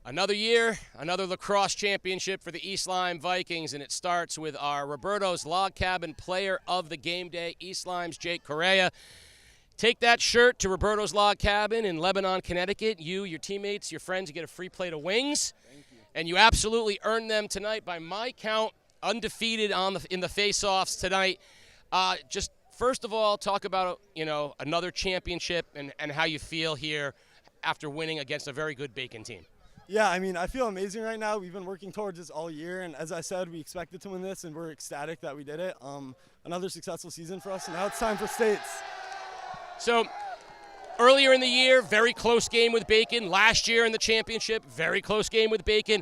Another year, another lacrosse championship for the East Lyme Vikings, and it starts with our Roberto's Log Cabin Player of the Game Day, East Lyme's Jake Correia. Take that shirt to Roberto's Log Cabin in Lebanon, Connecticut. You, your teammates, your friends, you get a free plate of wings. Thank you. And you absolutely earned them tonight. By my count, undefeated in the face-offs tonight. Just first of all, talk about another championship and how you feel here after winning against a very good Bacon team. Yeah, I mean, I feel amazing right now. We've been working towards this all year, and as I said, we expected to win this, and we're ecstatic that we did it. Another successful season for us, and now it's time for states. So, earlier in the year, very close game with Bacon. Last year in the championship, very close game with Bacon.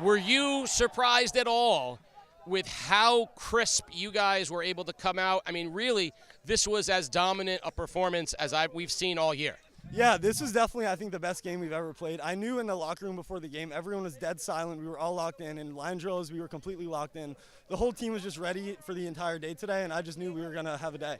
Were you surprised at all with how crisp you guys were able to come out? I mean, really, this was as dominant a performance as we've seen all year. Yeah, this was definitely, I think, the best game we've ever played. I knew in the locker room before the game, everyone was dead silent. We were all locked in. In line drills, we were completely locked in. The whole team was just ready for the entire day today, and I just knew we were going to have a day.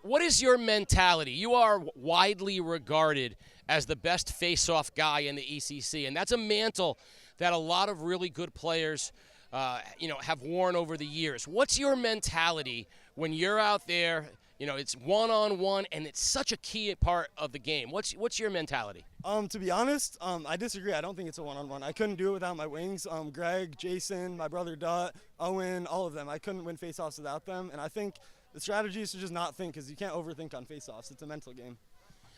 What is your mentality? You are widely regarded as the best face-off guy in the ECC, and that's a mantle that a lot of really good players have worn over the years. What's your mentality when you're out there? It's one-on-one, and it's such a key part of the game. What's your mentality? To be honest, I disagree. I don't think it's a one-on-one. I couldn't do it without my wings. Greg, Jason, my brother Dutt, Owen, all of them. I couldn't win face-offs without them, and I think the strategy is to just not think, because you can't overthink on face-offs. It's a mental game.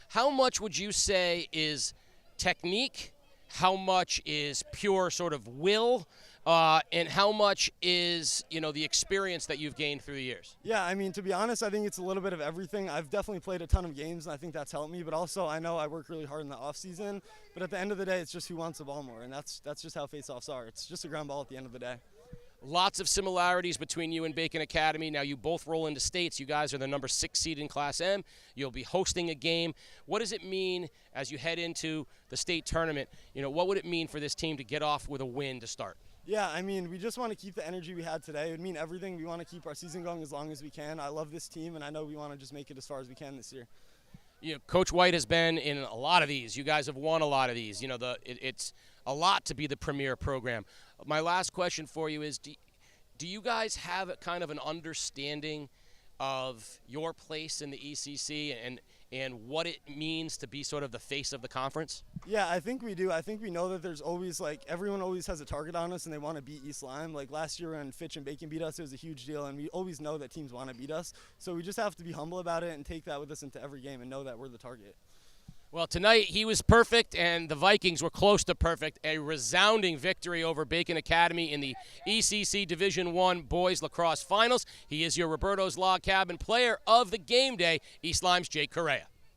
How much would you say is technique? How much is pure sort of will? And how much is, the experience that you've gained through the years? Yeah, I mean, to be honest, I think it's a little bit of everything. I've definitely played a ton of games, and I think that's helped me. But also, I know I work really hard in the off season. But at the end of the day, it's just who wants the ball more, and that's just how face-offs are. It's just a ground ball at the end of the day. Lots of similarities between you and Bacon Academy. Now, you both roll into states. You guys are the number 6 seed in Class M. You'll be hosting a game. What does it mean as you head into the state tournament? What would it mean for this team to get off with a win to start? Yeah, I mean, we just want to keep the energy we had today. It would mean everything. We want to keep our season going as long as we can. I love this team, and I know we want to just make it as far as we can this year. Coach White has been in a lot of these. You guys have won a lot of these. It's a lot to be the premier program. My last question for you is, do you guys have kind of an understanding of your place in the ECC and what it means to be sort of the face of the conference? Yeah, I think we do. I think we know that there's always, everyone always has a target on us and they want to beat East Lyme. Like last year when Fitch and Bacon beat us, it was a huge deal, and we always know that teams want to beat us. So we just have to be humble about it and take that with us into every game and know that we're the target. Well, tonight he was perfect, and the Vikings were close to perfect. A resounding victory over Bacon Academy in the ECC Division I Boys Lacrosse Finals. He is your Roberto's Log Cabin Player of the Game Day, East Lyme's Jake Correia.